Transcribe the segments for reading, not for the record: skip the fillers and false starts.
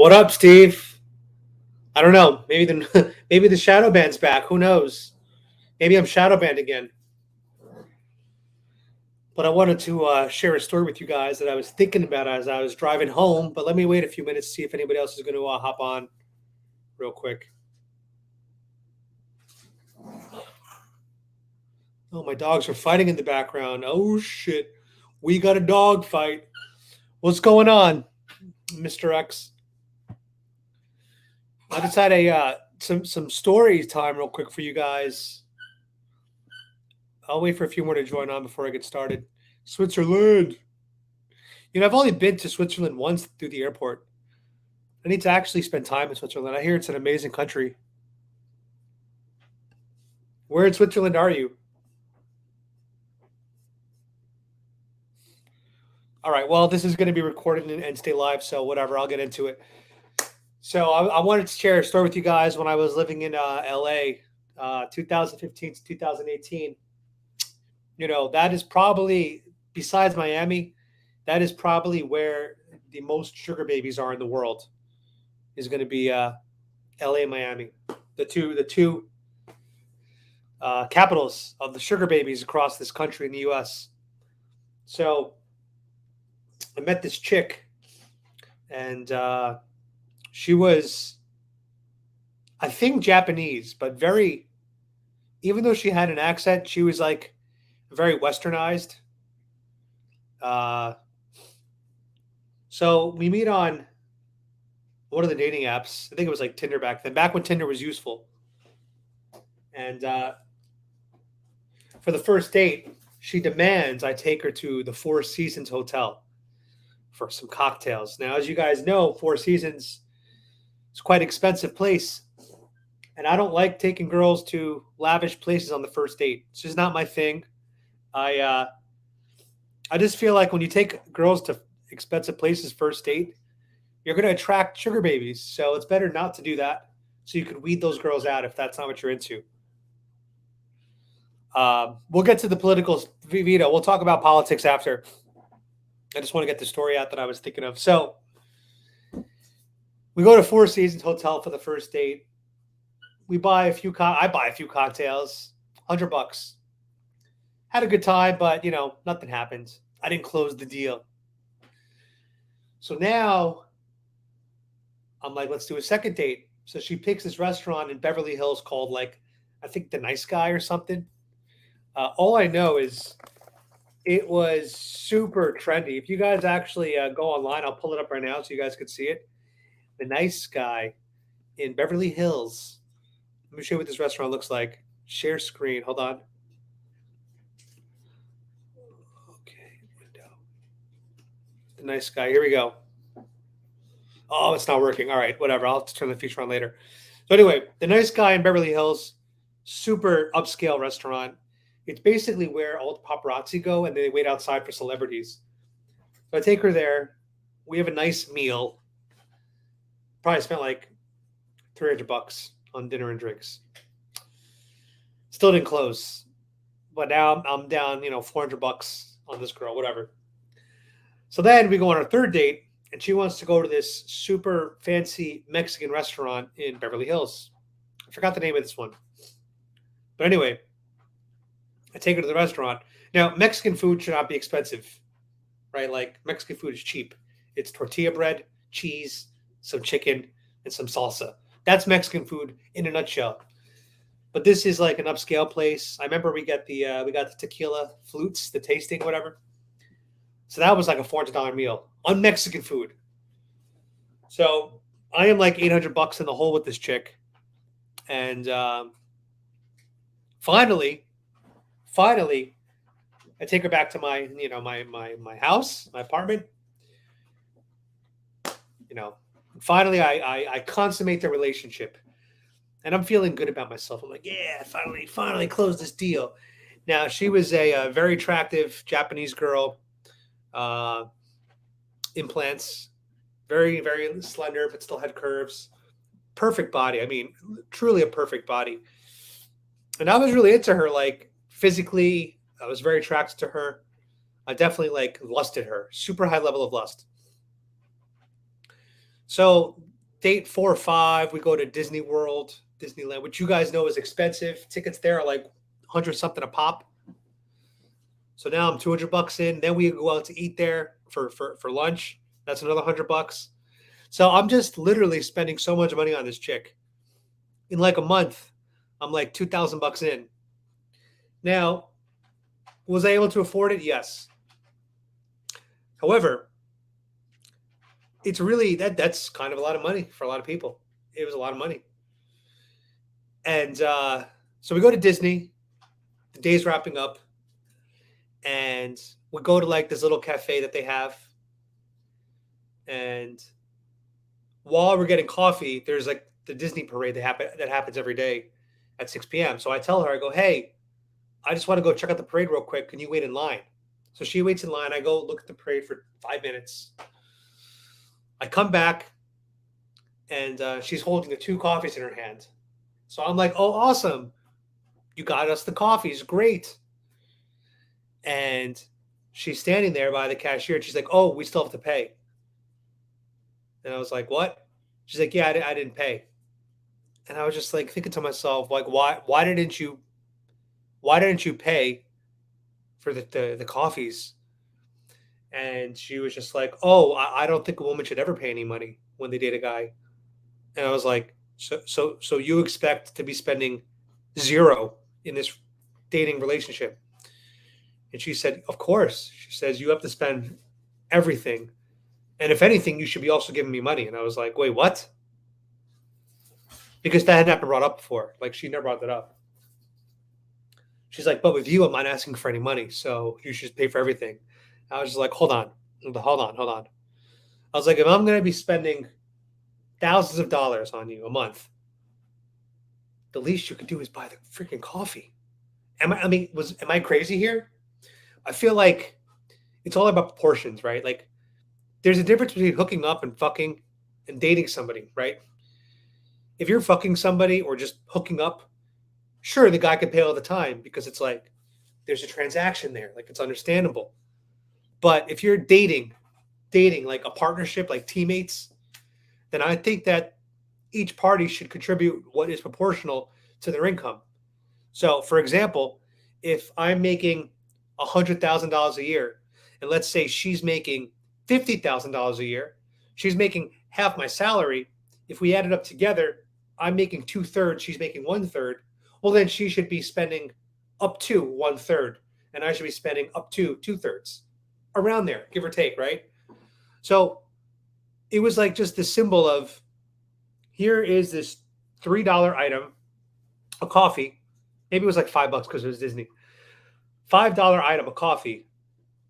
What up, Steve? I don't know. Maybe the maybe the shadow band's back. Who knows? Maybe I'm shadow banned again. But I wanted to share a story with you guys that I was thinking about as I was driving home. But let me wait a few minutes to see if anybody else is going to hop on real quick. Oh, my dogs are fighting in the background. Oh shit, we got a dog fight. What's going on, Mr. X? I just had a some story time real quick for you guys. I'll wait for a few more to join on before I get started. Switzerland. I've only been to Switzerland once through the airport. I need to actually spend time in Switzerland. I hear it's an amazing country. Where in Switzerland are you? All right. Well, this is going to be recorded and stay live, so whatever. I'll get into it. So I wanted to share a story with you guys when I was living in LA, 2015 to 2018. That is probably, besides Miami, that is probably where the most sugar babies are in the world. Is going to be LA and Miami, the two capitals of the sugar babies across this country in the U.S. So I met this chick, and she was, I think, Japanese, but very, even though she had an accent, she was like very westernized. So we meet on one of the dating apps. I think it was like Tinder back then, back when Tinder was useful. And for the first date, she demands I take her to the Four Seasons Hotel for some cocktails. Now, as you guys know, Four Seasons is quite an expensive place. And I don't like taking girls to lavish places on the first date. It's just not my thing. I just feel like when you take girls to expensive places first date, you're going to attract sugar babies. So it's better not to do that. So you could weed those girls out if that's not what you're into. We'll get to the political veto. We'll talk about politics after. I just want to get the story out that I was thinking of. So we go to Four Seasons Hotel for the first date. We buy a few. I buy a few cocktails, $100. Had a good time, but nothing happened. I didn't close the deal. So now I'm like, let's do a second date. So she picks this restaurant in Beverly Hills called, like, I think The Nice Guy or something. All I know is it was super trendy. If you guys actually go online, I'll pull it up right now so you guys can see it. The Nice Guy in Beverly Hills. Let me show you what this restaurant looks like. Share screen. Hold on. Okay, window. The Nice Guy. Here we go. Oh, it's not working. All right, whatever. I'll have to turn the feature on later. So anyway, The Nice Guy in Beverly Hills, super upscale restaurant. It's basically where all the paparazzi go and they wait outside for celebrities. So I take her there. We have a nice meal. Probably spent like $300 on dinner and drinks. Still didn't close, but now I'm down, $400 on this girl, whatever. So then we go on our third date, and she wants to go to this super fancy Mexican restaurant in Beverly Hills. I forgot the name of this one, but anyway, I take her to the restaurant. Now, Mexican food should not be expensive, right? Like, Mexican food is cheap. It's tortilla bread, cheese, some chicken, and some salsa. That's Mexican food in a nutshell. But this is like an upscale place. I remember we got the tequila flutes, the tasting, whatever. So that was like a $400 meal on Mexican food. So I am like $800 in the hole with this chick, and finally, I take her back to my my house, my apartment. Finally, I consummate the relationship, and I'm feeling good about myself. I'm like, yeah, finally closed this deal. Now, she was a very attractive Japanese girl, implants, very, very slender, but still had curves. Perfect body. I mean, truly a perfect body. And I was really into her, like, physically. I was very attracted to her. I definitely lusted her. Super high level of lust. So date 4 or 5, we go to Disney World, Disneyland, which you guys know is expensive. Tickets there are like 100 something a pop. So now I'm $200 in. Then we go out to eat there for lunch. That's another $100. So I'm just literally spending so much money on this chick. In like a month, I'm like $2,000 in. Now, was I able to afford it? Yes. However, it's really that's kind of a lot of money for a lot of people. It was a lot of money. And so we go to Disney. The day's wrapping up. And we go to like this little cafe that they have. And while we're getting coffee, there's like the Disney parade that happens every day at 6 p.m. So I tell her, I go, hey, I just want to go check out the parade real quick. Can you wait in line? So she waits in line. I go look at the parade for 5 minutes. I come back, and she's holding the 2 coffees in her hand. So I'm like, oh, awesome. You got us the coffees. Great. And she's standing there by the cashier, and she's like, oh, we still have to pay. And I was like, what? She's like, yeah, I didn't pay. And I was just like thinking to myself, like, why didn't you pay for the coffees? And she was just like, oh, I don't think a woman should ever pay any money when they date a guy. And I was like, so you expect to be spending zero in this dating relationship? And she said, of course. She says, you have to spend everything. And if anything, you should be also giving me money. And I was like, wait, what? Because that had not been brought up before. Like, she never brought that up. She's like, but with you, I'm not asking for any money. So you should pay for everything. I was just like, hold on. I was like, if I'm going to be spending thousands of dollars on you a month, the least you could do is buy the freaking coffee. Am I crazy here? I feel like it's all about proportions, right? Like, there's a difference between hooking up and fucking and dating somebody, right? If you're fucking somebody or just hooking up, sure, the guy can pay all the time because it's like there's a transaction there, like it's understandable. But if you're dating like a partnership, like teammates, then I think that each party should contribute what is proportional to their income. So, for example, if I'm making $100,000 a year, and let's say she's making $50,000 a year, she's making half my salary. If we add it up together, I'm making 2/3, she's making 1/3. Well, then she should be spending up to 1/3, and I should be spending up to 2/3, around there, give or take, right? So it was like just the symbol of, here is this $3 item, a coffee. Maybe it was like $5 because it was Disney. $5 item, a coffee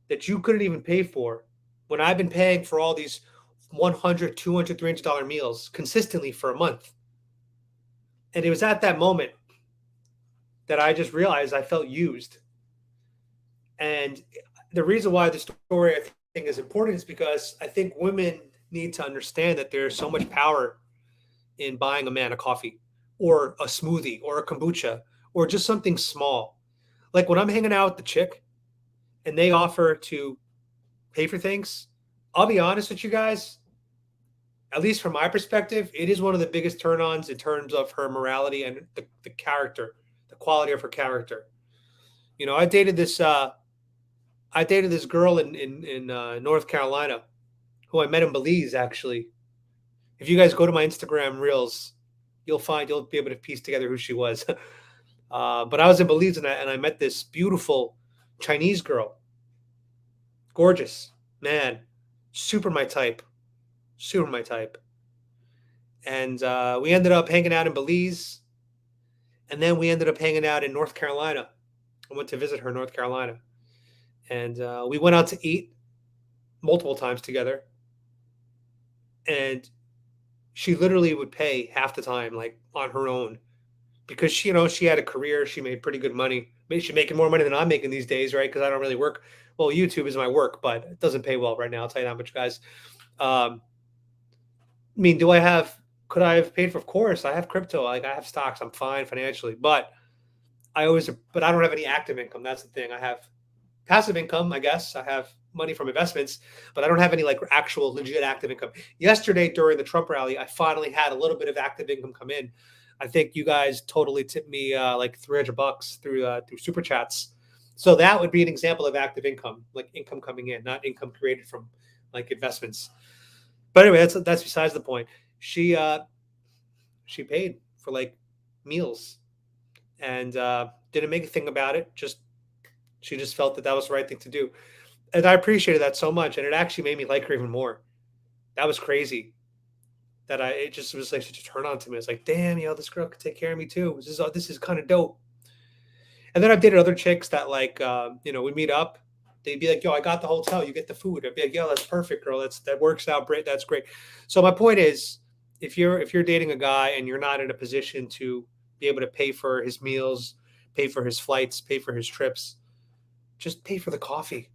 that you couldn't even pay for, when I've been paying for all these $100, $200, $300 meals consistently for a month. And it was at that moment that I just realized I felt used. And the reason why the story, I think, is important is because I think women need to understand that there's so much power in buying a man a coffee or a smoothie or a kombucha or just something small. Like when I'm hanging out with the chick and they offer to pay for things, I'll be honest with you guys, at least from my perspective, it is one of the biggest turn-ons in terms of her morality and the character, the quality of her character. You know, I dated this girl in North Carolina who I met in Belize, actually. If you guys go to my Instagram reels, you'll be able to piece together who she was. But I was in Belize and I met this beautiful Chinese girl. Gorgeous, man, super my type. And we ended up hanging out in Belize, and then we ended up hanging out in North Carolina. I went to visit her in North Carolina, and we went out to eat multiple times together. And she literally would pay half the time, like on her own, because she had a career. She made pretty good money. Maybe she's making more money than I'm making these days, right? Because I don't really work. Well, YouTube is my work, but it doesn't pay well right now. I'll tell you that much, guys. I mean, could I have paid for? Of course, I have crypto. Like, I have stocks. I'm fine financially, but I don't have any active income. That's the thing. I have passive income, I guess. I have money from investments, but I don't have any like actual legit active income. Yesterday during the Trump rally, I finally had a little bit of active income come in. I think you guys totally tipped me like $300 through super chats. So that would be an example of active income, like income coming in, not income created from like investments. But anyway, that's besides the point. She paid for like meals and didn't make a thing about it. She just felt that was the right thing to do, and I appreciated that so much. And it actually made me like her even more. That was crazy. It just was like such a turn on to me. It's like, damn, this girl could take care of me too. This is kind of dope. And then I've dated other chicks that like, we meet up. They'd be like, yo, I got the hotel. You get the food. I'd be like, yo, that's perfect, girl. That works out great. That's great. So my point is, if you're dating a guy and you're not in a position to be able to pay for his meals, pay for his flights, pay for his trips, just pay for the coffee.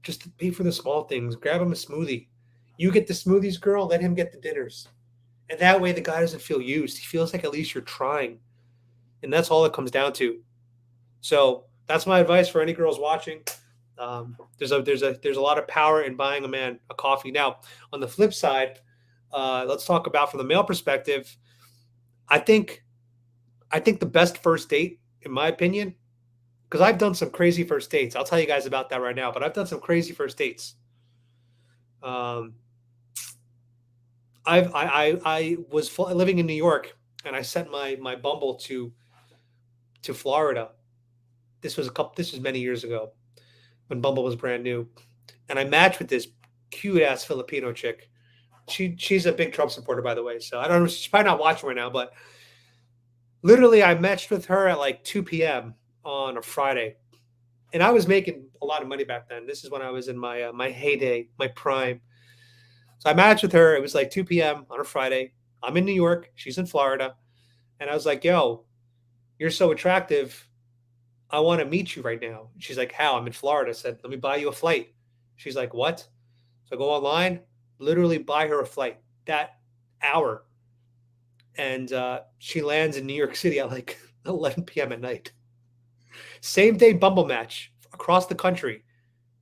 Just pay for the small things. Grab him a smoothie. You get the smoothies, girl. Let him get the dinners. And that way the guy doesn't feel used. He feels like at least you're trying. And that's all it comes down to. So that's my advice for any girls watching. There's a lot of power in buying a man a coffee. Now, on the flip side, let's talk about from the male perspective. I think the best first date, in my opinion, because I've done some crazy first dates. I'll tell you guys about that right now. But I've done some crazy first dates. I was living in New York, and I sent my Bumble to Florida. This was many years ago when Bumble was brand new, and I matched with this cute ass Filipino chick. She's a big Trump supporter, by the way. So I don't know. She's probably not watching right now, but literally I matched with her at like 2 p.m. on a Friday, and I was making a lot of money back then. This is when I was in my heyday, my prime. So I matched with her. It was like 2 p.m. on a Friday. I'm in New York. She's in Florida. And I was like, yo, you're so attractive. I want to meet you right now. She's like, how? I'm in Florida. I said, let me buy you a flight. She's like, what? So I go online, literally buy her a flight that hour. And she lands in New York City at like 11 p.m. at night. Same day Bumble match across the country.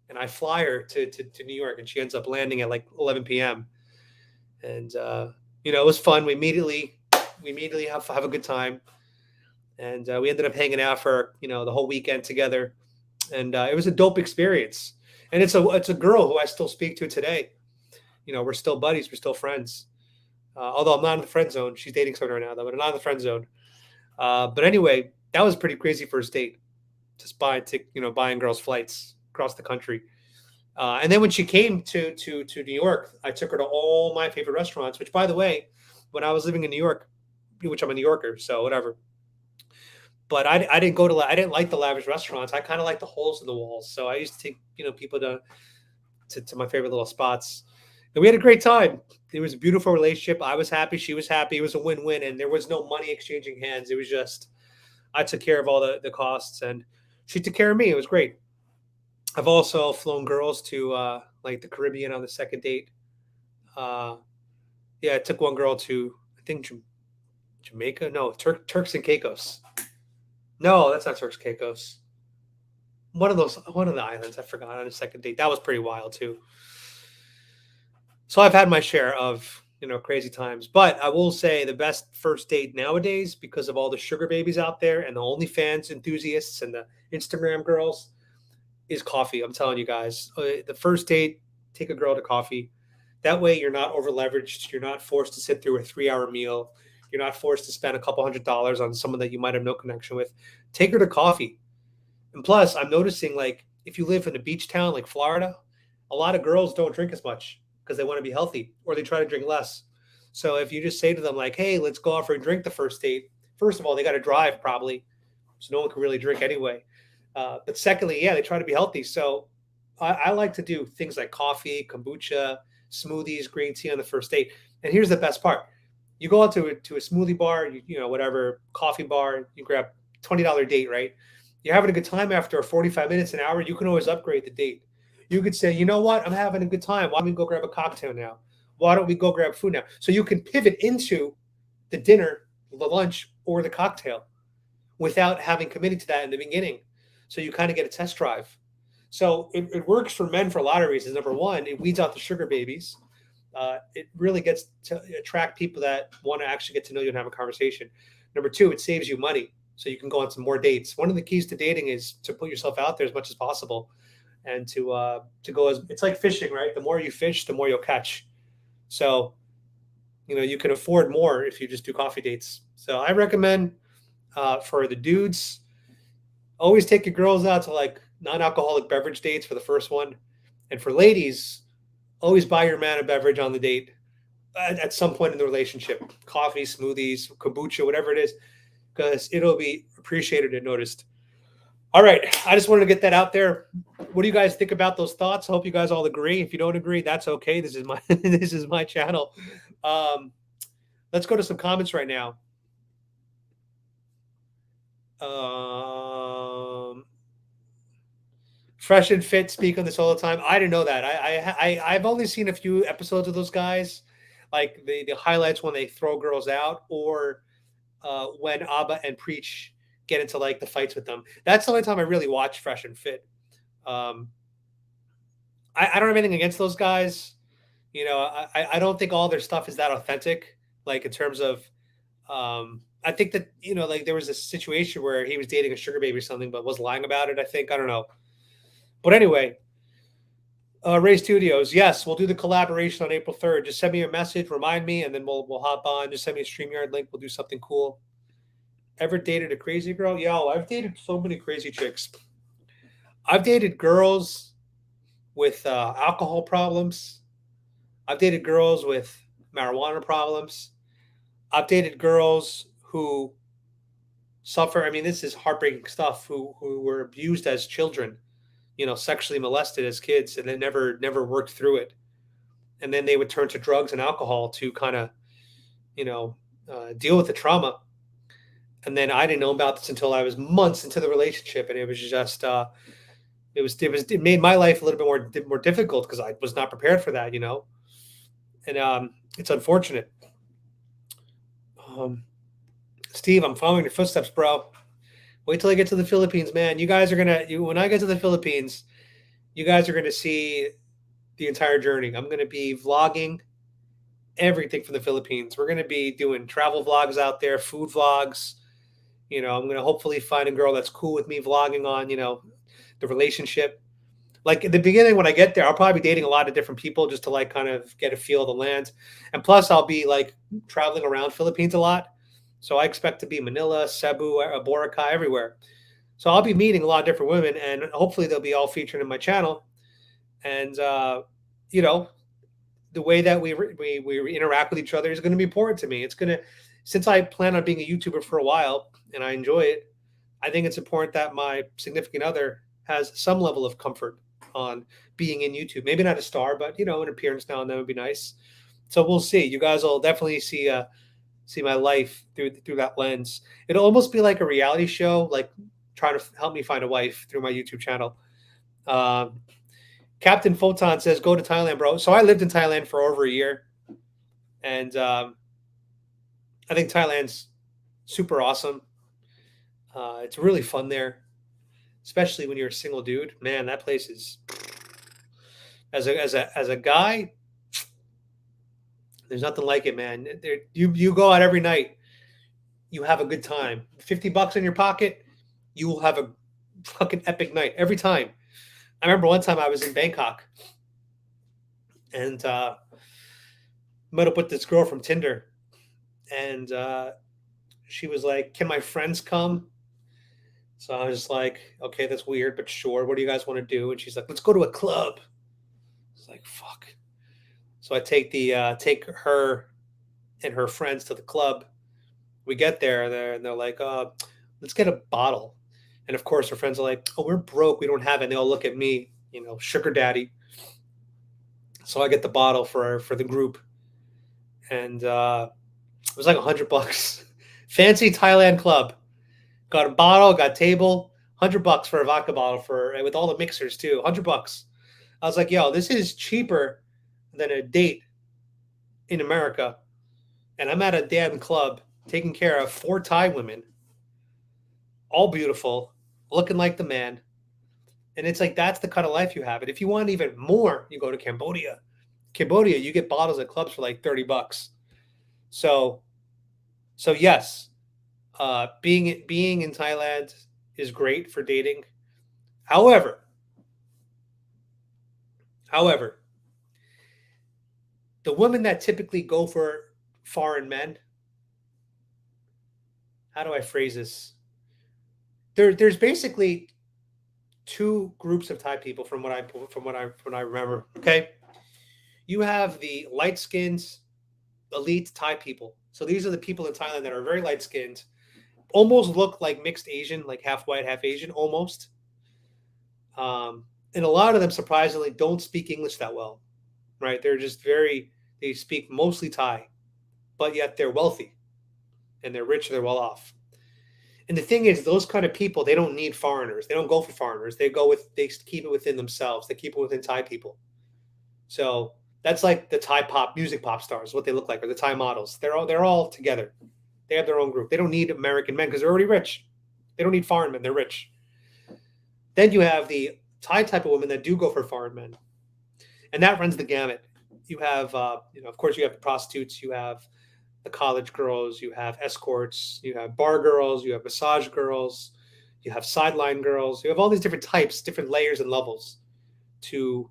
And I fly her to New York, and she ends up landing at like 11 p.m. And it was fun. We immediately have a good time, and we ended up hanging out for the whole weekend together, and it was a dope experience. And it's a girl who I still speak to today. We're still buddies, we're still friends. Although I'm not in the friend zone. She's dating someone right now, though, but I'm not in the friend zone. But anyway, that was a pretty crazy first date. Just buying girls flights across the country. And then when she came to New York, I took her to all my favorite restaurants, which, by the way, when I was living in New York, which I'm a New Yorker, so whatever. But I didn't like the lavish restaurants. I kind of like the holes in the walls. So I used to take, people to my favorite little spots. And we had a great time. It was a beautiful relationship. I was happy. She was happy. It was a win-win. And there was no money exchanging hands. It was just, I took care of all the costs, and she took care of me. It was great. I've also flown girls to like the Caribbean on the second date. I took one girl to, I think, Jamaica. No, Turks and Caicos. No, that's not Turks and Caicos. One of the islands I forgot on a second date. That was pretty wild too. So I've had my share of crazy times, but I will say the best first date nowadays, because of all the sugar babies out there and the OnlyFans enthusiasts and the Instagram girls, is coffee. I'm telling you guys, the first date, take a girl to coffee. That way you're not over leveraged. You're not forced to sit through a 3-hour meal. You're not forced to spend a couple $100s on someone that you might have no connection with. Take her to coffee. And plus, I'm noticing, like, if you live in a beach town like Florida, a lot of girls don't drink as much because they want to be healthy, or they try to drink less. So if you just say to them like, hey, let's go out for a drink the first date, first of all, they got to drive probably, so no one can really drink anyway. But secondly, they try to be healthy. So I like to do things like coffee, kombucha, smoothies, green tea on the first date. And here's the best part. You go out to a smoothie bar, whatever, coffee bar, you grab $20 date, right? You're having a good time after 45 minutes, an hour, you can always upgrade the date. You could say, you know what? I'm having a good time. Why don't we go grab a cocktail now? Why don't we go grab food now? So you can pivot into the dinner, the lunch, or the cocktail without having committed to that in the beginning. So you kind of get a test drive. So it works for men for a lot of reasons. Number one, it weeds out the sugar babies. It really gets to attract people that want to actually get to know you and have a conversation. Number two, it saves you money, so you can go on some more dates. One of the keys to dating is to put yourself out there as much as possible, and to go as it's like fishing, right? The more you fish, the more you'll catch. So you can afford more if you just do coffee dates. So I recommend for the dudes, always take your girls out to like non-alcoholic beverage dates for the first one, and for ladies, always buy your man a beverage on the date at some point in the relationship, coffee, smoothies, kombucha, whatever it is, because it'll be appreciated and noticed. All right, I just wanted to get that out there. What do you guys think about those thoughts? I hope you guys all agree. If you don't agree, that's okay. This is my this is my channel. Let's go to some comments right now. Fresh and Fit speak on this all the time. I didn't know that. I've only seen a few episodes of those guys, like the highlights when they throw girls out, or when Abba and Preach get into like the fights with them. That's the only time I really watch Fresh and Fit. Um, I don't have anything against those guys. I don't think all their stuff is that authentic. Like in terms of, I think that like there was a situation where he was dating a sugar baby or something, but was lying about it. I don't know. But anyway, Ray Studios, yes, we'll do the collaboration on April 3rd. Just send me a message, remind me, and then we'll hop on. Just send me a StreamYard link. We'll do something cool. Ever dated a crazy girl? Yo, I've dated so many crazy chicks. I've dated girls with alcohol problems. I've dated girls with marijuana problems. I've dated girls who suffer. I mean, this is heartbreaking stuff. Who were abused as children, sexually molested as kids, and then never worked through it, and then they would turn to drugs and alcohol to kind of, deal with the trauma. And then I didn't know about this until I was months into the relationship, and it was just it made my life a little bit more difficult because I was not prepared for that, and it's unfortunate. Steve, I'm following your footsteps, bro. Wait till I get to the Philippines, man. You guys are when I get to the Philippines, you guys are gonna see the entire journey. I'm gonna be vlogging everything from the Philippines. We're gonna be doing travel vlogs out there, food vlogs. I'm gonna hopefully find a girl that's cool with me vlogging on, the relationship. Like at the beginning, when I get there, I'll probably be dating a lot of different people just to like kind of get a feel of the land. And plus, I'll be like traveling around Philippines a lot. So I expect to be Manila, Cebu, Boracay, everywhere. So I'll be meeting a lot of different women, and hopefully they'll be all featured in my channel. And the way that we interact with each other is going to be important to me. It's going to, since I plan on being a YouTuber for a while and I enjoy it, I think it's important that my significant other has some level of comfort on being in YouTube. Maybe not a star, but an appearance now and then would be nice. So we'll see. You guys will definitely see my life through that lens. It'll almost be like a reality show, like trying to help me find a wife through my YouTube channel. Captain Photon says, go to Thailand, bro. So I lived in Thailand for over a year. And I think Thailand's super awesome. It's really fun there, especially when you're a single dude. Man, that place is, as a guy, there's nothing like it, man. You go out every night, you have a good time. $50 in your pocket, you will have a fucking epic night every time. I remember one time I was in Bangkok, and met up with this girl from Tinder, and she was like, "Can my friends come?" So I was like, "Okay, that's weird, but sure. What do you guys want to do?" And she's like, "Let's go to a club." It's like, fuck. So I take her and her friends to the club. We get there, and they're like, let's get a bottle. And of course, her friends are like, "Oh, we're broke. We don't have it." And they all look at me, sugar daddy. So I get the bottle for the group, and it was like $100. Fancy Thailand club. Got a bottle, got table, $100 for a vodka bottle with all the mixers too. $100. I was like, yo, this is cheaper than a date in America. And I'm at a damn club taking care of 4 Thai women, all beautiful, looking like the man. And it's like that's the kind of life you have. And if you want even more, you go to Cambodia. Cambodia, you get bottles at clubs for like $30. So yes, being in Thailand is great for dating. However, the women that typically go for foreign men, how do I phrase this? There's basically two groups of Thai people from what I remember. Okay, you have the light skinned elite Thai people. So these are the people in Thailand that are very light skinned, almost look like mixed Asian, like half white, half Asian, almost. And a lot of them surprisingly don't speak English that well, right? They speak mostly Thai, but yet they're wealthy and they're rich, they're well off. And the thing is, those kind of people, they don't need foreigners. They don't go for foreigners. They keep it within themselves. They keep it within Thai people. So that's like the Thai music pop stars, what they look like, or the Thai models. They're all together. They have their own group. They don't need American men because they're already rich. They don't need foreign men. They're rich. Then you have the Thai type of women that do go for foreign men, and that runs the gamut. You have, of course, you have the prostitutes. You have the college girls. You have escorts. You have bar girls. You have massage girls. You have sideline girls. You have all these different types, different layers and levels to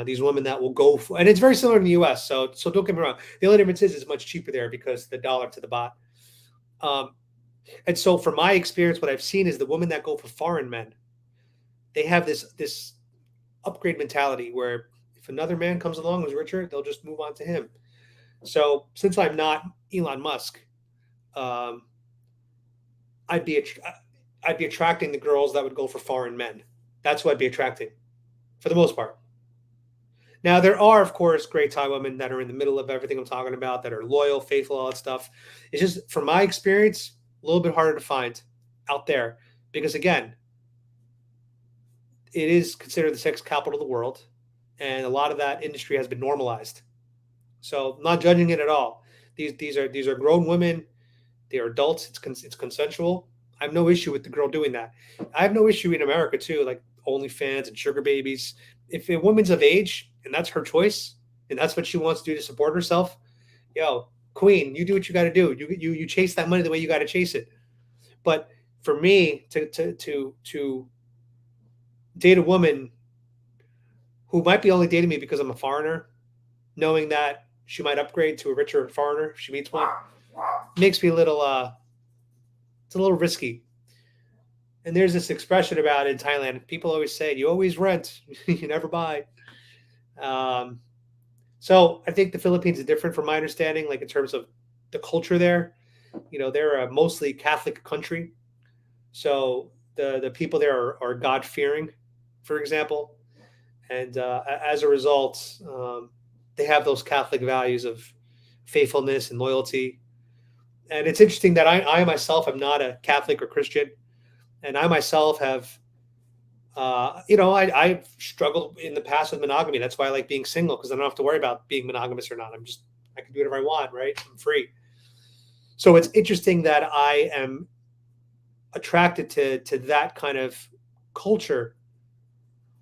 these women that will go for, and it's very similar in the U.S. So don't get me wrong. The only difference is it's much cheaper there because the dollar to the baht. And so, from my experience, what I've seen is the women that go for foreign men, they have this upgrade mentality where if another man comes along who's richer, they'll just move on to him. So since I'm not Elon Musk, I'd be attracting the girls that would go for foreign men. That's who I'd be attracting, for the most part. Now, there are, of course, great Thai women that are in the middle of everything I'm talking about, that are loyal, faithful, all that stuff. It's just, from my experience, a little bit harder to find out there because, again, it is considered the sex capital of the world, and a lot of that industry has been normalized. So, not judging it at all. These are grown women. They are adults. It's consensual. I have no issue with the girl doing that. I have no issue in America too, like OnlyFans and sugar babies. If a woman's of age and that's her choice and that's what she wants to do to support herself, yo, queen, you do what you got to do. You chase that money the way you got to chase it. But for me to date a woman who might be only dating me because I'm a foreigner, knowing that she might upgrade to a richer foreigner if she meets one, makes me a little it's a little risky. And there's this expression about it in Thailand. People always say, "You always rent, you never buy." So I think the Philippines is different from my understanding, like in terms of the culture there. They're a mostly Catholic country, so the people there are God fearing, for example, and as a result, they have those Catholic values of faithfulness and loyalty. And it's interesting that I myself am not a Catholic or Christian, and I myself have, I've struggled in the past with monogamy. That's why I like being single, because I don't have to worry about being monogamous or not. I can do whatever I want, right? I'm free. So it's interesting that I am attracted to that kind of culture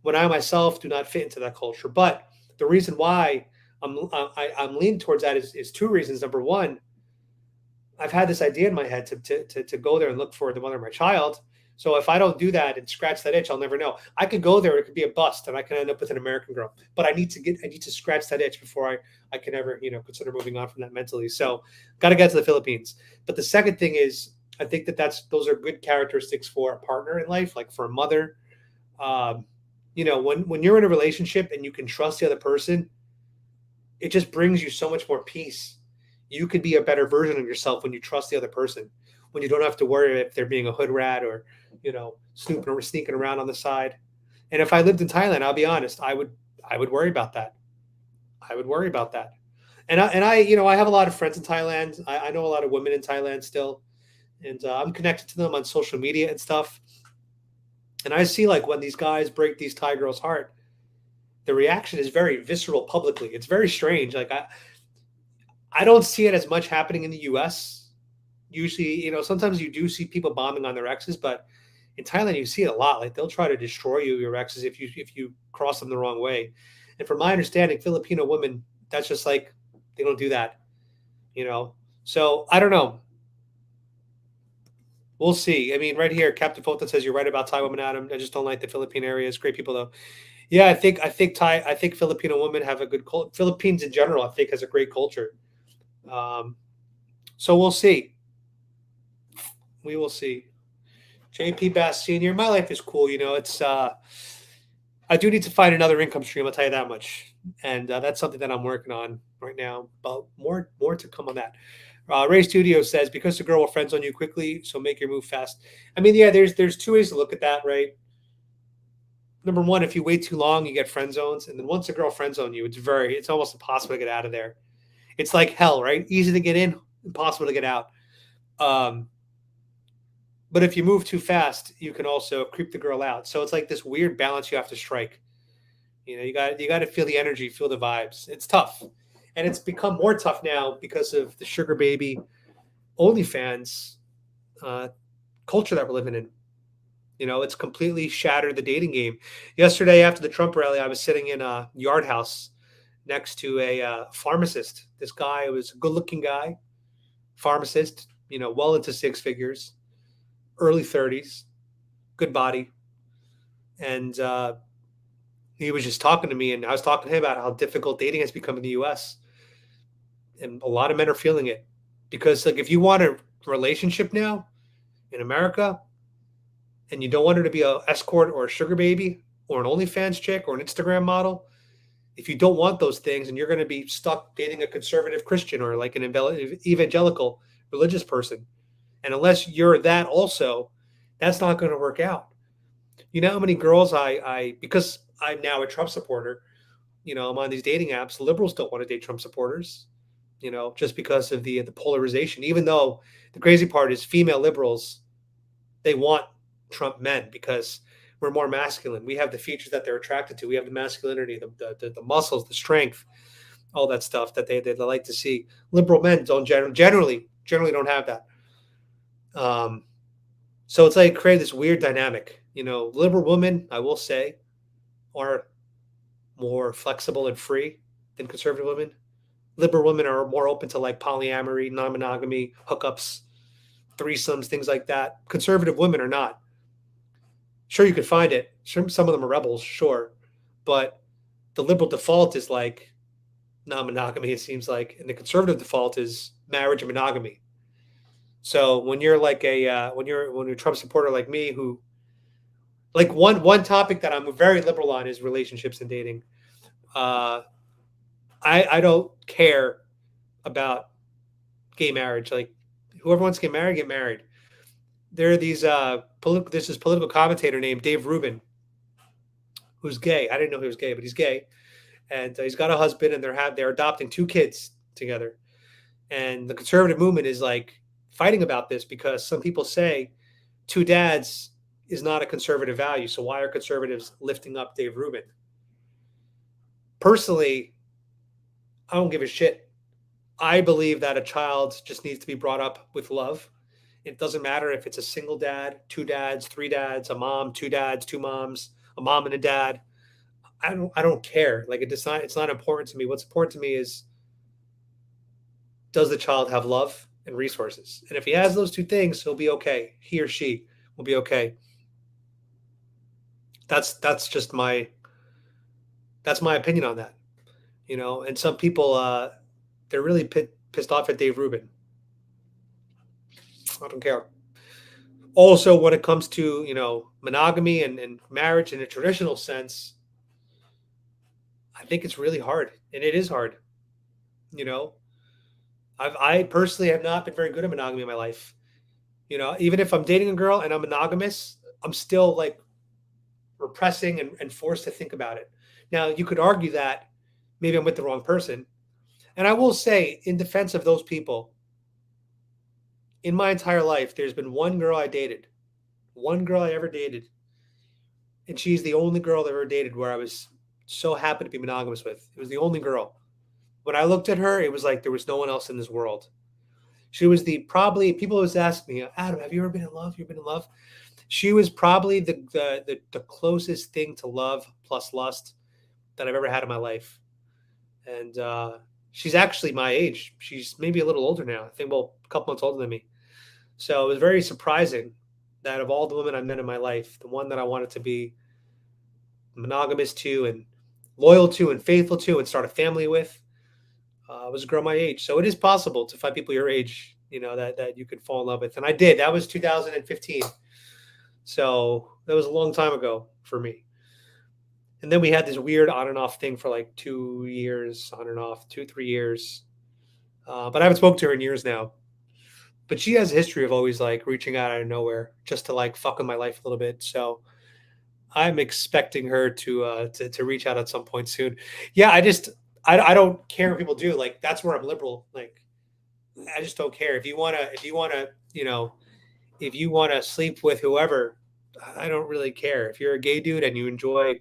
when I myself do not fit into that culture. But the reason why I'm leaning towards that is two reasons. Number one, I've had this idea in my head to go there and look for the mother of my child. So if I don't do that and scratch that itch, I'll never know. I could go there, it could be a bust, and I can end up with an American girl. But I need to scratch that itch before I can ever, consider moving on from that mentally. So got to get to the Philippines. But the second thing is, I think those are good characteristics for a partner in life, like for a mother. When you're in a relationship and you can trust the other person, it just brings you so much more peace. You could be a better version of yourself when you trust the other person, when you don't have to worry if they're being a hood rat or, snooping or sneaking around on the side. And if I lived in Thailand, I'll be honest, I would worry about that. I would worry about that. And I have a lot of friends in Thailand. I know a lot of women in Thailand still, and I'm connected to them on social media and stuff. And I see, like, when these guys break these Thai girls' heart, the reaction is very visceral publicly. It's very strange. Like, I don't see it as much happening in the U.S. Usually, sometimes you do see people bombing on their exes, but In Thailand, you see it a lot. Like they'll try to destroy you, your exes, if you cross them the wrong way. And from my understanding, Filipino women, that's just like they don't do that, you know. So I don't know. We'll see. I mean, right here, Captain Fulton says you're right about Thai women, Adam. I just don't like the Philippine areas. Great people though. Yeah, I think Filipino women have a good culture. Philippines in general, I think, has a great culture. Um, so we'll see. We will see. JP Bass Senior, my life is cool. You know, it's I do need to find another income stream. I'll tell you that much, and that's something that I'm working on right now. But more to come on that. Ray Studio says because the girl will friend zone you quickly, so make your move fast. I mean, yeah, there's two ways to look at that, right? Number one, if you wait too long, you get friend zones, and then once a girl friend zone you, it's almost impossible to get out of there. It's like hell, right? Easy to get in, impossible to get out. Um, but if you move too fast, you can also creep the girl out. So it's like this weird balance you have to strike. You know, you got to feel the energy, feel the vibes. It's tough, and it's become more tough now because of the sugar baby OnlyFans uh, culture that we're living in. You know, it's completely shattered the dating game. Yesterday, after the Trump rally, I was sitting in a yard house next to a pharmacist. This guy was a good-looking guy, pharmacist. You know, well into six figures, early 30s, good body, and he was just talking to me, and I was talking to him about how difficult dating has become in the U.S. And a lot of men are feeling it because, like, if you want a relationship now in America, and you don't want her to be a escort or a sugar baby or an OnlyFans chick or an Instagram model, if you don't want those things and you're going to be stuck dating a conservative Christian or like an evangelical religious person, and unless you're that also, that's not going to work out. You know how many girls because I'm now a Trump supporter, you know, I'm on these dating apps. Liberals don't want to date Trump supporters, you know, just because of the polarization. Even though the crazy part is female liberals, they want Trump men because we're more masculine. We have the features that they're attracted to. We have the masculinity, the muscles, the strength, all that stuff that they like to see. Liberal men don't generally don't have that. So it's like create this weird dynamic. You know, liberal women, I will say, are more flexible and free than conservative women. Liberal women are more open to like polyamory, non-monogamy, hookups, threesomes, things like that. Conservative women are not. Sure, you could find it. Sure, some of them are rebels, sure, but the liberal default is like non-monogamy. It seems like, and the conservative default is marriage and monogamy. So when you're like when you're a Trump supporter like me, who like one topic that I'm very liberal on is relationships and dating. I don't care about gay marriage. Like whoever wants to get married, get married. There are these there's this political commentator named Dave Rubin who's gay. I didn't know he was gay, but he's gay, and he's got a husband, and they're adopting two kids together. And the conservative movement is like fighting about this because some people say two dads is not a conservative value. So why are conservatives lifting up Dave Rubin? Personally, I don't give a shit. I believe that a child just needs to be brought up with love. It doesn't matter if it's a single dad, two dads, three dads, a mom, two dads, two moms, a mom and a dad. I don't care. Like it's not important to me. What's important to me is, does the child have love and resources? And if he has those two things, he'll be okay. He or she will be okay. That's just my opinion on that. You know, and some people they're really pissed off at Dave Rubin. I don't care. Also, when it comes to, you know, monogamy and marriage in a traditional sense, I think it's really hard, and it is hard. You know, I personally have not been very good at monogamy in my life. You know, even if I'm dating a girl and I'm monogamous, I'm still like repressing and forced to think about it. Now, you could argue that maybe I'm with the wrong person. And I will say, in defense of those people, in my entire life, there's been one girl I dated, one girl I ever dated. And she's the only girl I ever dated where I was so happy to be monogamous with. It was the only girl. When I looked at her, it was like there was no one else in this world. She was probably, people always ask me, Adam, have you ever been in love? You've been in love? She was probably the closest thing to love plus lust that I've ever had in my life. And she's actually my age. She's maybe a little older now. I think, well, a couple months older than me. So it was very surprising that of all the women I met in my life, the one that I wanted to be monogamous to and loyal to and faithful to and start a family with was a girl my age. So it is possible to find people your age, that you could fall in love with. And I did. That was 2015. So that was a long time ago for me. And then we had this weird on and off thing for like 2 years, on and off, 2, 3 years. But I haven't spoken to her in years now. But she has a history of always like reaching out of nowhere just to like fuck with my life a little bit. So I'm expecting her to reach out at some point soon. Yeah, I don't care what people do. Like that's where I'm liberal. Like I just don't care. If you wanna sleep with whoever, I don't really care. If you're a gay dude and you enjoy,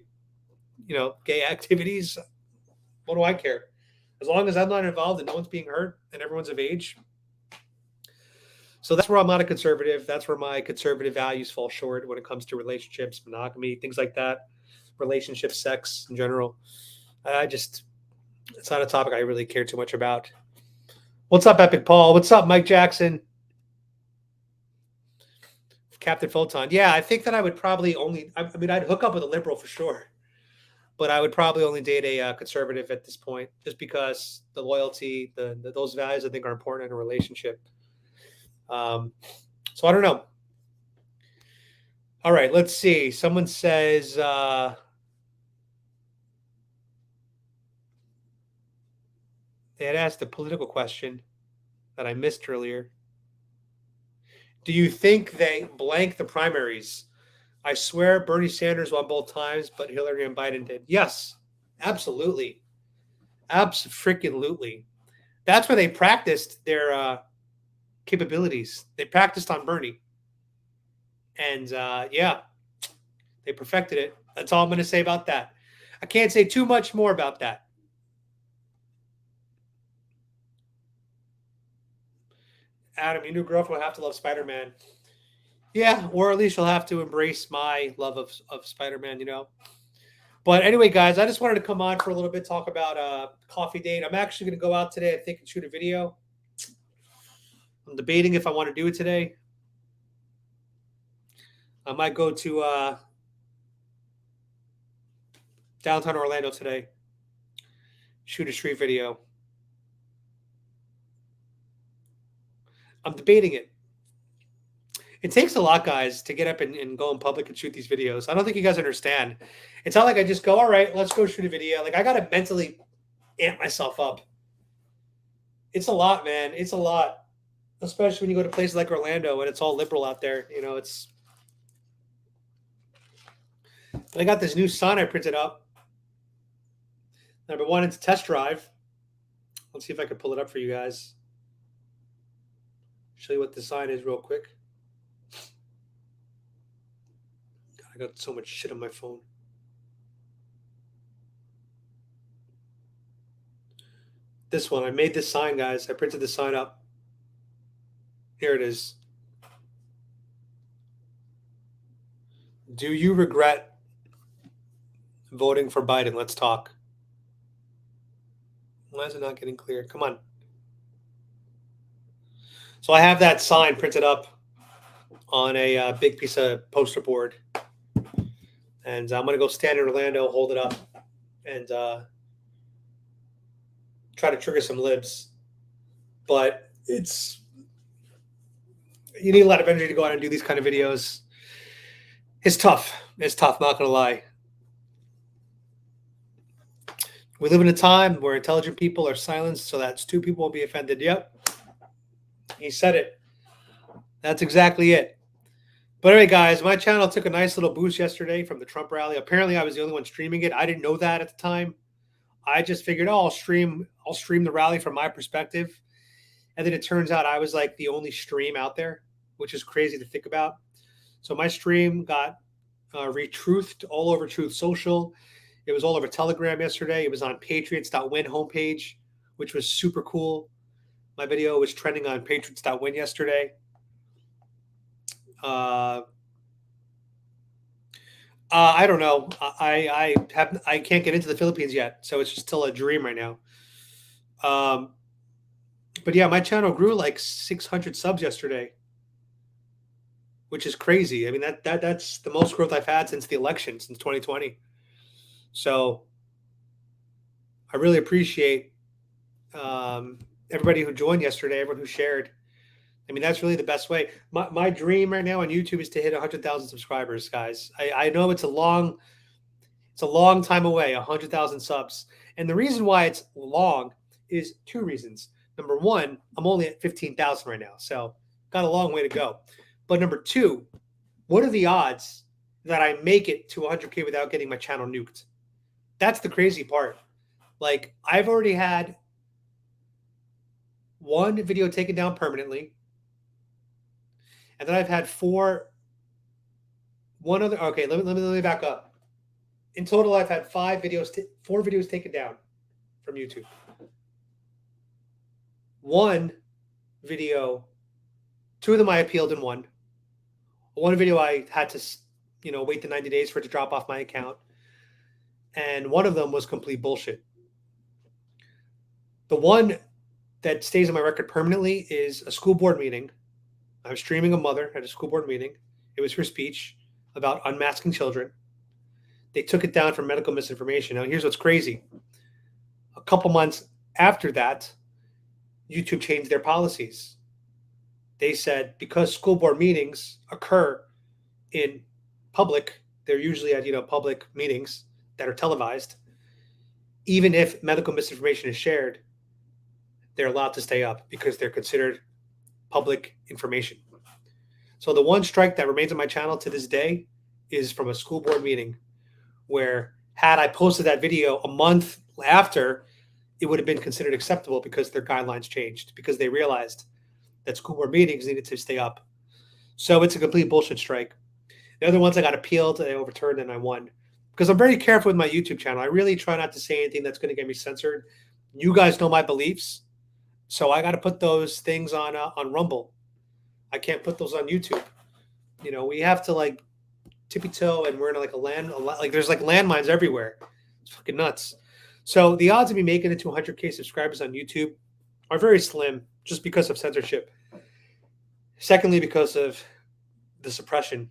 gay activities, what do I care? As long as I'm not involved and no one's being hurt and everyone's of age. So that's where I'm not a conservative. That's where my conservative values fall short when it comes to relationships, monogamy, things like that, relationships, sex in general. It's not a topic I really care too much about. What's up, Epic Paul? What's up, Mike Jackson? Captain Photon. Yeah, I think that I would probably I'd hook up with a liberal for sure, but I would probably only date a conservative at this point, just because the loyalty, those values I think are important in a relationship. So I don't know. All right, let's see. Someone says, they had asked a political question that I missed earlier. Do you think they blank the primaries? I swear Bernie Sanders won both times, but Hillary and Biden did. Yes, absolutely. Abso-freaking-lutely. That's where they practiced their capabilities. They practiced on Bernie. And yeah, they perfected it. That's all I'm going to say about that. I can't say too much more about that. Adam, your new girlfriend will have to love Spider-Man. Yeah, or at least she'll have to embrace my love of Spider-Man, But anyway, guys, I just wanted to come on for a little bit, talk about coffee date. I'm actually going to go out today, I think, and shoot a video. I'm debating if I want to do it today. I might go to downtown Orlando today, shoot a street video. I'm debating it. It takes a lot, guys, to get up and go in public and shoot these videos. I don't think you guys understand. It's not like I just go, all right, let's go shoot a video. Like I got to mentally amp myself up. It's a lot, man. It's a lot, especially when you go to places like Orlando and it's all liberal out there. I got this new sign I printed up. I've been wanting to test drive. Let's see if I can pull it up for you guys. Show you what the sign is real quick. God, I got so much shit on my phone. This one, I made this sign, guys. I printed the sign up. Here it is. Do you regret voting for Biden? Let's talk. Why is it not getting clear? Come on. So I have that sign printed up on a big piece of poster board. And I'm going to go stand in Orlando, hold it up, and try to trigger some libs. But you need a lot of energy to go out and do these kind of videos. It's tough. It's tough, not going to lie. We live in a time where intelligent people are silenced so that stupid people won't be offended. Yep. He said it. That's exactly it. But anyway, guys, my channel took a nice little boost yesterday from the Trump rally. Apparently, I was the only one streaming it. I didn't know that at the time. I just figured, I'll stream the rally from my perspective. And then it turns out I was like the only stream out there, which is crazy to think about. So my stream got retruthed all over Truth Social. It was all over Telegram yesterday. It was on Patriots.win homepage, which was super cool. My video was trending on Patriots.win yesterday. I don't know. I can't get into the Philippines yet, so it's just still a dream right now. Um, but yeah, my channel grew like 600 subs yesterday, which is crazy. I mean that's the most growth I've had since the election, since 2020. So I really appreciate everybody who joined yesterday, everyone who shared. I mean, that's really the best way. My dream right now on YouTube is to hit 100,000 subscribers, guys. I know it's a long time away, 100,000 subs. And the reason why it's long is two reasons. Number one, I'm only at 15,000 right now, so got a long way to go. But number two, what are the odds that I make it to 100K without getting my channel nuked? That's the crazy part. Like, I've already had one video taken down permanently, and then I've had one other. Okay, let me back up. In total, I've had four videos taken down from YouTube. One video, two of them I appealed in one. One video I had to, wait the 90 days for it to drop off my account. And one of them was complete bullshit. The one that stays on my record permanently is a school board meeting. I was streaming a mother at a school board meeting. It was her speech about unmasking children. They took it down for medical misinformation. Now, here's what's crazy. A couple months after that, YouTube changed their policies. They said because school board meetings occur in public, they're usually at public meetings that are televised. Even if medical misinformation is shared, they're allowed to stay up because they're considered public information. So the one strike that remains on my channel to this day is from a school board meeting where had I posted that video a month after, it would have been considered acceptable because their guidelines changed, because they realized that school board meetings needed to stay up. So it's a complete bullshit strike. The other ones I got appealed, they overturned, and I won. Because I'm very careful with my YouTube channel. I really try not to say anything that's going to get me censored. You guys know my beliefs. So I got to put those things on Rumble. I can't put those on YouTube. We have to tippy toe, and we're in there's landmines everywhere. It's fucking nuts. So the odds of me making it to 100K subscribers on YouTube are very slim, just because of censorship. Secondly, because of the suppression,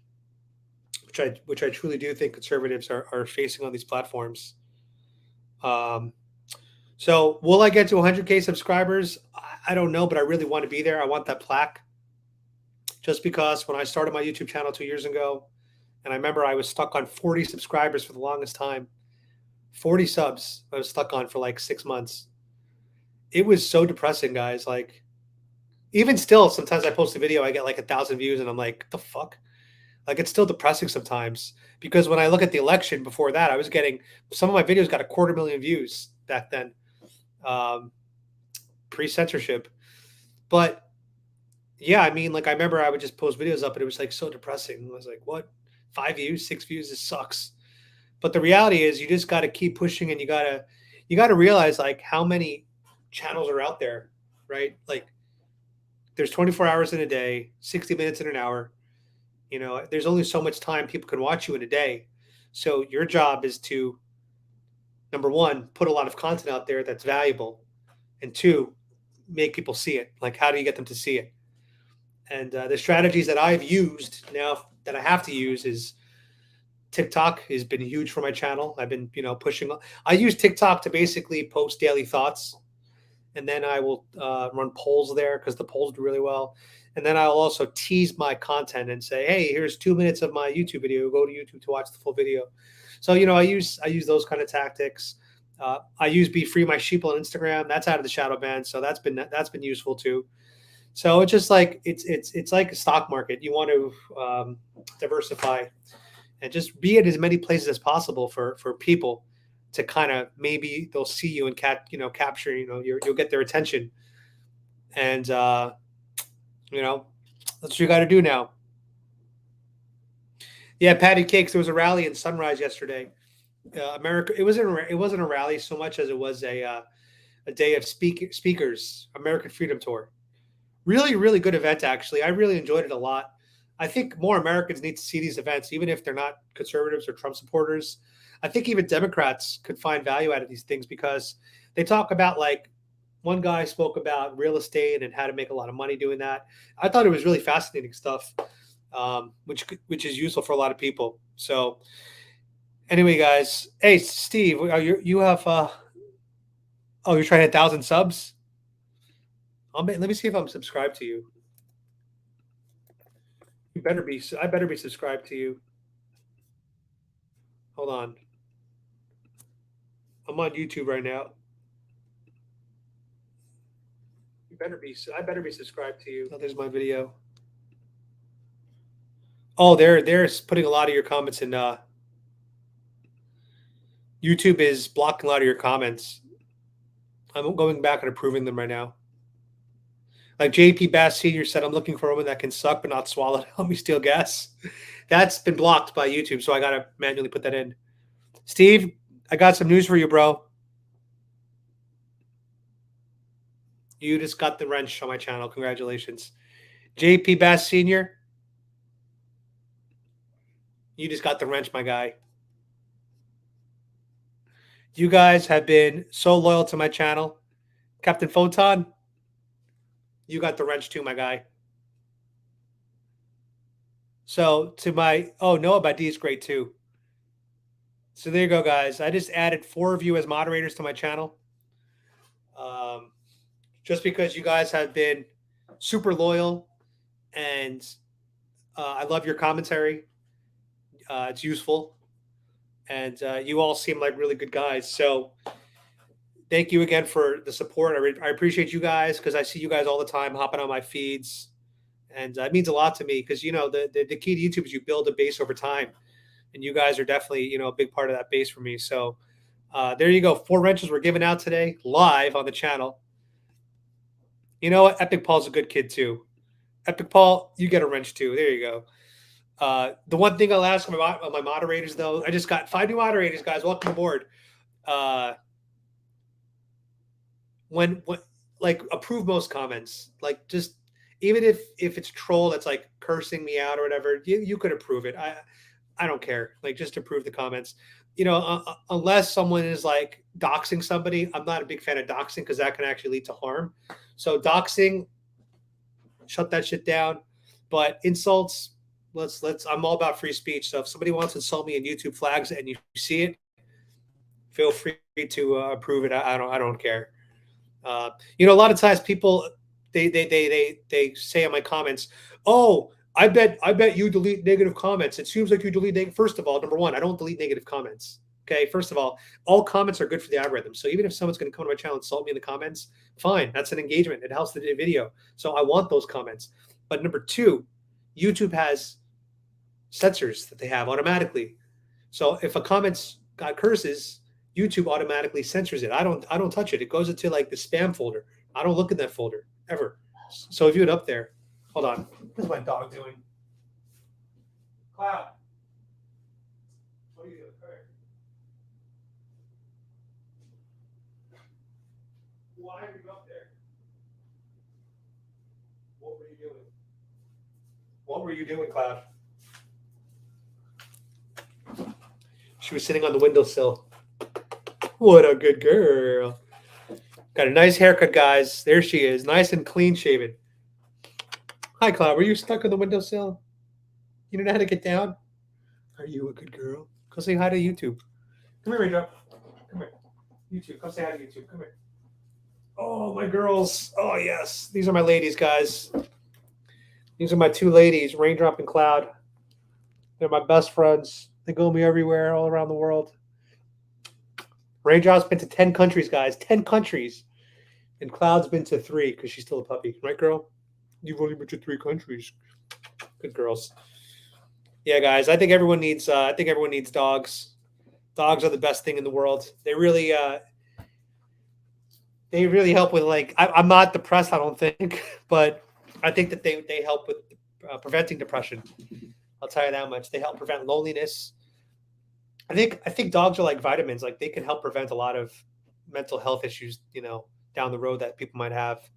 which I truly do think conservatives are facing on these platforms. So will I get to 100K subscribers? I don't know, but I really want to be there. I want that plaque. Just because when I started my YouTube channel 2 years ago, and I remember I was stuck on 40 subscribers for the longest time. 40 subs I was stuck on for like 6 months. It was so depressing, guys. Even still, sometimes I post a video, I get 1,000 views, and I'm like, the fuck? It's still depressing sometimes, because when I look at the election before that, I was getting, some of my videos got 250,000 views back then, pre-censorship. But yeah, I mean, I remember I would just post videos up and it was so depressing. I was like, what? 5 views, 6 views, this sucks. But the reality is you just got to keep pushing, and you got to realize how many channels are out there, right? There's 24 hours in a day, 60 minutes in an hour. There's only so much time people can watch you in a day. So your job is to, number one, put a lot of content out there that's valuable, and two, make people see it. How do you get them to see it? And the strategies that I've used now that I have to use is TikTok has been huge for my channel. I've been, pushing. I use TikTok to basically post daily thoughts, and then I will run polls there because the polls do really well. And then I'll also tease my content and say, hey, here's 2 minutes of my YouTube video. Go to YouTube to watch the full video. So, I use those kind of tactics. I use Be Free My Sheeple on Instagram. That's out of the shadow ban, so that's been useful too. So it's just it's like a stock market. You want to diversify and just be at as many places as possible for people to kind of, maybe they'll see you and capture, you'll get their attention. And that's what you got to do now. Yeah, Patty Cakes. There was a rally in Sunrise yesterday. America. It wasn't a rally so much as it was a day of speakers. American Freedom Tour. Really, really good event, actually. I really enjoyed it a lot. I think more Americans need to see these events, even if they're not conservatives or Trump supporters. I think even Democrats could find value out of these things because they talk about, like, one guy spoke about real estate and how to make a lot of money doing that. I thought it was really fascinating stuff, which is useful for a lot of people. So anyway, guys, hey Steve, you have oh, you're trying to hit 1,000 subs. Let me see if I'm subscribed to you. You better be. I better be subscribed to you. Hold on. I'm on YouTube right now. You better be. I better be subscribed to you. Oh, there's my video. Oh, they're putting a lot of your comments in. YouTube is blocking a lot of your comments. I'm going back and approving them right now. Like JP Bass Senior said, I'm looking for a woman that can suck but not swallow to help me steal gas. That's been blocked by YouTube, so I gotta manually put that in. Steve, I got some news for you, bro. You just got the wrench on my channel. Congratulations. JP Bass Senior, you just got the wrench, my guy. You guys have been so loyal to my channel. Captain Photon, you got the wrench too, my guy. So to my, oh, Noah Badi is great too. So there you go, guys. I just added 4 of you as moderators to my channel. Just because you guys have been super loyal and I love your commentary. It's useful. And you all seem like really good guys. So thank you again for the support. I appreciate you guys because I see you guys all the time hopping on my feeds. And it means a lot to me because, the key to YouTube is you build a base over time. And you guys are definitely, a big part of that base for me. So there you go. 4 wrenches were given out today live on the channel. You know what? Epic Paul's a good kid too. Epic Paul, you get a wrench too. There you go. The one thing I'll ask my moderators, though, I just got 5 new moderators, guys. Welcome aboard. When like approve most comments, like just even if it's troll that's like cursing me out or whatever, you could approve it. I don't care. Like just approve the comments. Unless someone is like doxing somebody, I'm not a big fan of doxing because that can actually lead to harm. So doxing, shut that shit down. But insults, let's. I'm all about free speech. So if somebody wants to insult me in YouTube flags and you see it, feel free to approve it. I don't care. A lot of times people they say in my comments, oh, I bet you delete negative comments. It seems like you delete negative. First of all, number one, I don't delete negative comments. Okay. First of all comments are good for the algorithm. So even if someone's going to come to my channel and insult me in the comments, fine. That's an engagement. It helps the video. So I want those comments. But number 2, YouTube has censors that they have automatically. So if a comment's got curses, YouTube automatically censors it. I don't touch it. It goes into like the spam folder. I don't look at that folder ever. So if you it up there, hold on. What's my dog doing? Cloud. What are you doing? Why are you up there? What were you doing? What were you doing, Cloud? She was sitting on the windowsill. What a good girl. Got a nice haircut, guys. There she is. Nice and clean shaven. Hi, Cloud. Were you stuck on the windowsill? You didn't know how to get down? Are you a good girl? Go say hi to YouTube. Come here, Raindrop. Come here. YouTube. Come say hi to YouTube. Come here. Oh, my girls. Oh, yes. These are my ladies, guys. These are my 2 ladies, Raindrop and Cloud. They're my best friends. They go with me everywhere, all around the world. Raindrop's been to 10 countries, guys. 10 countries. And Cloud's been to 3 because she's still a puppy. Right, girl? You've only been to 3 countries. Good girls. Yeah, guys. I think everyone needs dogs. Dogs are the best thing in the world. They really help with, like, I'm not depressed, I don't think, but I think that they help with preventing depression. I'll tell you that much. They help prevent loneliness. I think dogs are like vitamins. Like they can help prevent a lot of mental health issues, down the road that people might have.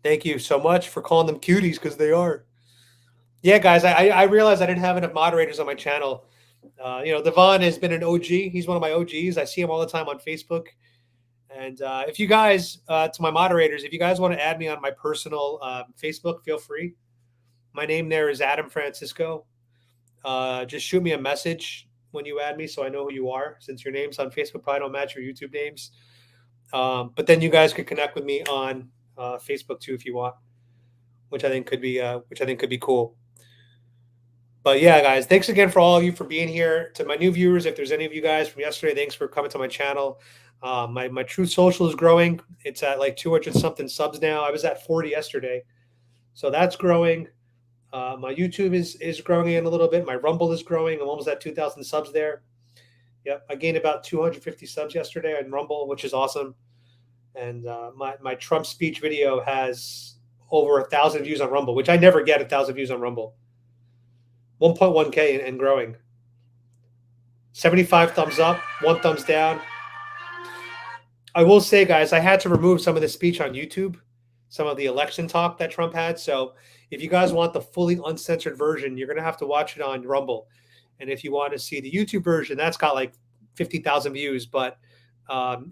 Thank you so much for calling them cuties because they are. Yeah, guys, I realized I didn't have enough moderators on my channel. Devon has been an OG. He's one of my OGs. I see him all the time on Facebook. And if you guys, to my moderators, if you guys want to add me on my personal Facebook, feel free. My name there is Adam Francisco. Just shoot me a message when you add me so I know who you are, since your names on Facebook probably don't match your YouTube names. But then you guys could connect with me on Facebook too if you want, which I think could be cool. But yeah, guys, thanks again for all of you for being here. To my new viewers, if there's any of you guys from yesterday, thanks for coming to my channel. My Truth Social is growing. It's at like 200 something subs now. I was at 40 yesterday, so that's growing. My YouTube is growing in a little bit. My Rumble is growing. I'm almost at 2,000 subs there. Yep, I gained about 250 subs yesterday on Rumble, which is awesome. And my Trump speech video has over 1,000 views on Rumble, which I never get 1,000 views on Rumble. 1.1K and growing. 75 thumbs up, 1 thumbs down. I will say, guys, I had to remove some of the speech on YouTube, some of the election talk that Trump had. So if you guys want the fully uncensored version, you're going to have to watch it on Rumble. And if you want to see the YouTube version, that's got like 50,000 views, but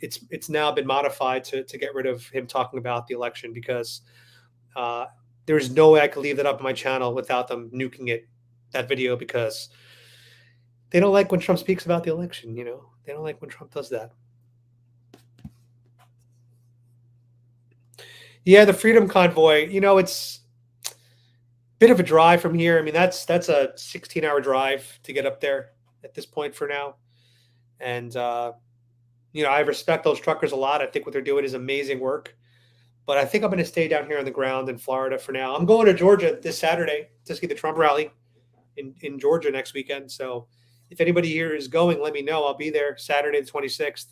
it's now been modified to get rid of him talking about the election, because there's no way I could leave that up on my channel without them nuking that video, because they don't like when Trump speaks about the election. They don't like when Trump does that. Yeah, the Freedom Convoy, it's a bit of a drive from here. I mean, that's a 16-hour drive to get up there at this point for now. And, I respect those truckers a lot. I think what they're doing is amazing work. But I think I'm going to stay down here on the ground in Florida for now. I'm going to Georgia this Saturday to see the Trump rally in Georgia next weekend. So if anybody here is going, let me know. I'll be there Saturday the 26th.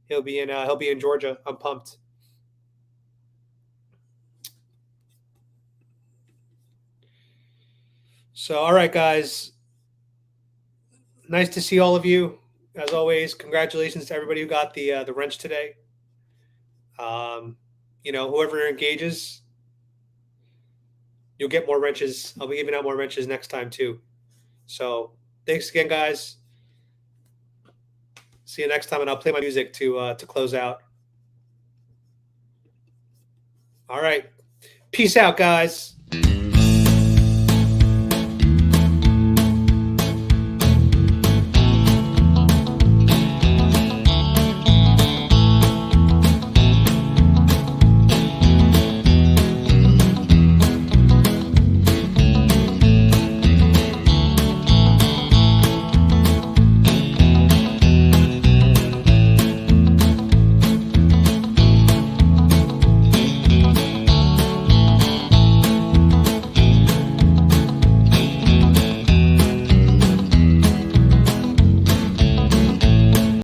He'll be in Georgia. I'm pumped. So, all right, guys. Nice to see all of you. As always, congratulations to everybody who got the wrench today. Whoever engages, you'll get more wrenches. I'll be giving out more wrenches next time too. So thanks again, guys. See you next time, and I'll play my music to close out. All right. Peace out, guys.